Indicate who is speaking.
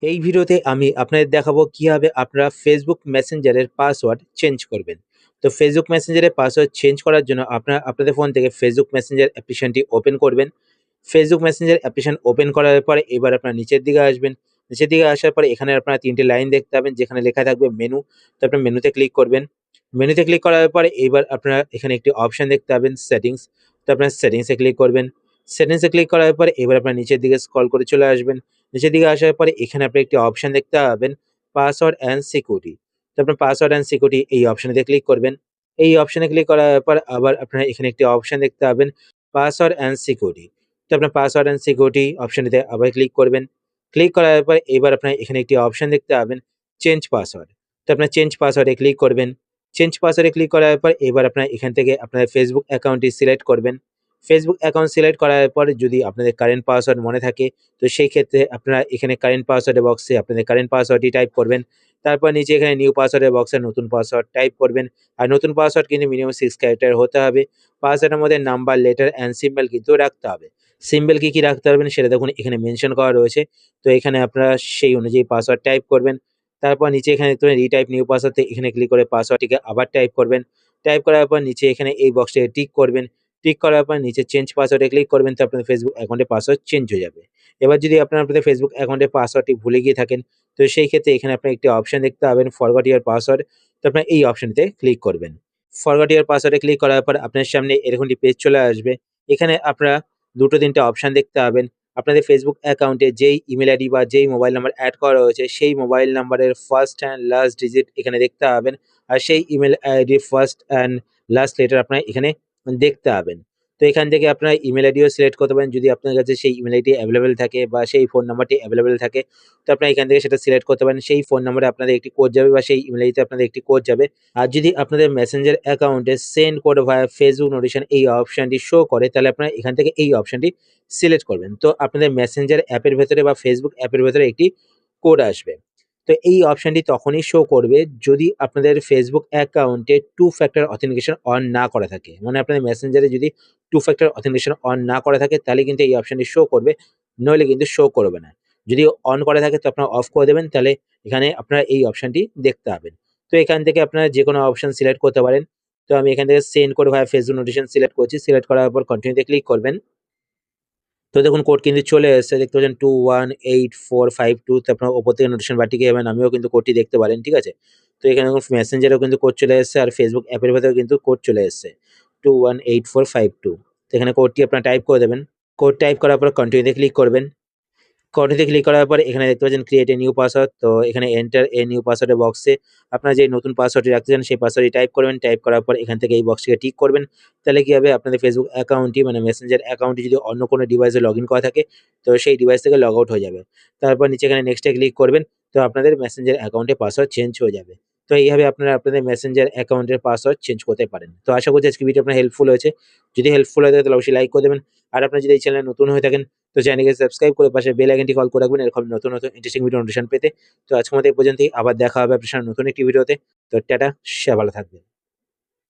Speaker 1: এই ভিডিওতে আমি আপনাদের দেখাবো কিভাবে আপনারা ফেসবুক মেসেঞ্জারের পাসওয়ার্ড চেঞ্জ করবেন। তো ফেসবুক মেসেঞ্জারের পাসওয়ার্ড চেঞ্জ করার জন্য আপনারা আপনাদের ফোন থেকে ফেসবুক মেসেঞ্জার অ্যাপ্লিকেশনটি ওপেন করবেন। ফেসবুক মেসেঞ্জার অ্যাপ্লিকেশন ওপেন করার পরে এবার আপনারা নিচের দিকে আসবেন। নিচের দিকে আসার পরে এখানে আপনারা ৩ টে লাইন দেখতে পাবেন যেখানে লেখা থাকবে মেনু। তো আপনারা মেনুতে ক্লিক করবেন। মেনুতে ক্লিক করার পরে এবার আপনারা এখানে একটি অপশন দেখতে পাবেন সেটিংস। তো আপনারা সেটিংসে ক্লিক করবেন। সেটিংসে ক্লিক করার পরে এবার আপনারা নিচের দিকে স্ক্রল করে চলে আসবেন। নিচের দিকে আসার পরে এখানে আপনি একটি অপশন দেখতে পাবেন পাসওয়ার্ড অ্যান্ড সিকিউরিটি। তো আপনার পাসওয়ার্ড অ্যান্ড সিকিউরিটি এই অপশনেতে ক্লিক করবেন। এই অপশনে ক্লিক করার পর আবার আপনারা এখানে একটি অপশন দেখতে পাবেন পাসওয়ার্ড অ্যান্ড সিকিউরিটি। তো আপনার পাসওয়ার্ড অ্যান্ড সিকিউরিটি অপশনটিতে আবার ক্লিক করবেন। ক্লিক করার পর এবার আপনার এখানে একটি অপশন দেখতে পাবেন চেঞ্জ পাসওয়ার্ড। তো আপনার চেঞ্জ পাসওয়ার্ডে ক্লিক করবেন। চেঞ্জ পাসওয়ার্ডে ক্লিক করার পর এবার আপনার এখান থেকে আপনার ফেসবুক অ্যাকাউন্টটি সিলেক্ট করবেন। ফেসবুক অ্যাকাউন্ট সিলেক্ট করার পর যদি আপনাদের কারেন্ট পাসওয়ার্ড মনে থাকে তো সেই ক্ষেত্রে আপনারা এখানে কারেন্ট পাসওয়ার্ডের বক্সে আপনাদের কারেন্ট পাসওয়ার্ডটি টাইপ করবেন। তারপর নিচে এখানে নিউ পাসওয়ার্ডের বক্সে নতুন পাসওয়ার্ড টাইপ করবেন। আর নতুন পাসওয়ার্ড কিন্তু মিনিমাম 6 ক্যারেক্টার হতে হবে। পাসওয়ার্ডের মধ্যে নাম্বার, লেটার অ্যান্ড সিম্বল কিন্তু রাখতে হবে। সিম্বল কি রাখতে পারবেন সেটা দেখুন এখানে মেনশন করা রয়েছে। তো এখানে আপনারা সেই অনুযায়ী পাসওয়ার্ড টাইপ করবেন। তারপর নিচে এখানে দেখতে পাবেন রিটাইপ নিউ পাসওয়ার্ড এখানে ক্লিক করে পাসওয়ার্ডটিকে আবার টাইপ করবেন। টাইপ করার পর নিচে এখানে এই বক্সটাকে টিক করবেন। টিক করার পর নিচে চেঞ্জ পাসওয়ার্ডে ক্লিক করবেন তো আপনার ফেসবুক অ্যাকাউন্টের পাসওয়ার্ড চেঞ্জ হয়ে যাবে। এবার যদি আপনারা আপনাদের ফেসবুক অ্যাকাউন্টের পাসওয়ার্ডটি ভুলে গিয়ে থাকেন, তো সেই ক্ষেত্রে এখানে আপনার একটি অপশন দেখতে পাবেন ফরগট ইওর পাসওয়ার্ড। তো আপনার এই অপশনটিতে ক্লিক করবেন। ফরগট ইওর পাসওয়ার্ডে ক্লিক করার পর আপনার সামনে এরকম একটি পেজ চলে আসবে। এখানে আপনারা ২ ৩ টে অপশন দেখতে পাবেন। আপনাদের ফেসবুক অ্যাকাউন্টে যেই ইমেইল আইডি বা যেই মোবাইল নাম্বার এড করা রয়েছে, সেই মোবাইল নাম্বারের ফার্স্ট অ্যান্ড লাস্ট ডিজিট এখানে দেখতে পাবেন। আর সেই ইমেইল আইডির ফার্স্ট অ্যান্ড লাস্ট লেটার আপনারা এখানে দেখতে পাবেন। তো এখান থেকে আপনারা ইমেইল আইডিও সিলেক্ট করতে পারেন যদি আপনার কাছে সেই ইমেইল আইডি অ্যাভেলেবল থাকে বা সেই ফোন নাম্বারটি অ্যাভেলেবল থাকে। তো আপনারা এখান থেকে সেটা সিলেক্ট করতে পারেন। সেই ফোন নাম্বারে আপনাদের একটি কোড যাবে বা সেই ইমেইল আইডিতে আপনাদের একটি কোড যাবে। আর যদি আপনাদের মেসেঞ্জার অ্যাকাউন্টে সেন্ড কোড ভায়া ফেসবুক নোটিফিকেশন এই অপশনটি শো করে তাহলে আপনারা এখান থেকে এই অপশনটি সিলেক্ট করবেন। তো আপনাদের মেসেঞ্জার অ্যাপের ভেতরে বা ফেসবুক অ্যাপের ভেতরে একটি কোড আসবে। তো এই অপশনটি তখনই শো করবে যদি আপনাদের ফেসবুক অ্যাকাউন্টে টু ফ্যাক্টর অথেন্টিকেশন অন না করা থাকে। মানে আপনাদের মেসেঞ্জারে যদি টু ফ্যাক্টর অথেন্টিকেশন অন না করা থাকে তাহলে কিন্তু এই অপশনটি শো করবে, নইলে কিন্তু শো করবে না। যদি অন করা থাকে তো আপনারা অফ করে দেবেন তাহলে এখানে আপনারা এই অপশনটি দেখতে পাবেন। তো এখান থেকে আপনারা যেকোনো অপশন সিলেক্ট করতে পারেন। তো আমি এখান থেকে সেন্ড কোড ভায়া ফেসবুক নোটিফিকেশন সিলেক্ট করছি। সিলেক্ট করার পর কন্টিনিউ তে ক্লিক করবেন। তো দেখুন কোড কিন্তু চলে এসেছে দেখতে পাচ্ছেন 218452 তো আপনার উপর থেকে নোটিফিকেশন বারটি যাবেন আমিও কিন্তু কোডটি দেখতে পারেন, ঠিক আছে? তো এখানে দেখুন মেসেঞ্জারেও কিন্তু কোড চলে এসেছে আর ফেসবুক অ্যাপের ভেতরেও কিন্তু কোড চলে এসেছে 218452। তো এখানে কোডটি আপনারা টাইপ করে দেবেন। কোড টাইপ করার পর কন্টিনিউ তে ক্লিক করবেন। কন্টিনিউ ক্লিক করার পরে এখানে দেখতে পাচ্ছেন ক্রিয়েট এ নিউ পাসওয়ার্ড। তো এখানে এন্টার এ নিউ পাসওয়ার্ডের বক্সে আপনারা যে নতুন পাসওয়ার্ডটি রাখতে চান সেই পাসওয়ার্ডটি টাইপ করবেন। টাইপ করার পর এখান থেকে এই বক্সটিকে টিক করবেন। তাহলে কি হবে আপনাদের ফেসবুক অ্যাকাউন্টটি মানে মেসেঞ্জার অ্যাকাউন্টটি যদি অন্য কোনো ডিভাইসে লগইন করা থাকে তো সেই ডিভাইস থেকে লগ আউট হয়ে যাবে। তারপর নিচে এখানে নেক্সট এ ক্লিক করবেন। তো আপনাদের মেসেঞ্জার অ্যাকাউন্টের পাসওয়ার্ড চেঞ্জ হয়ে যাবে। তো এইভাবে আপনারা আপনাদের মেসেঞ্জার অ্যাকাউন্টের পাসওয়ার্ড চেঞ্জ করতে পারেন। তো আশা করছি আজকে ভিডিও আপনার হেল্পফুল হয়েছে। যদি হেল্পফুল হয়ে থাকে তাহলে অবশ্যই লাইক করে দেবেন। আর আপনারা যদি এই চ্যানেলে নতুন হয়ে থাকেন তো চ্যানেলকে সাবস্ক্রাইব করে পাশে বেল আইকনটি কল করে রাখবেন এরকম নতুন ইন্টারেস্টিং ভিডিও নোটিফিকেশন পেতে। তো আজকের মতো এই পর্যন্তই। আবার দেখা হবে আপনার সাথে নতুন একটি ভিডিওতে। তো টাটা, সবাই ভালো থাকবেন।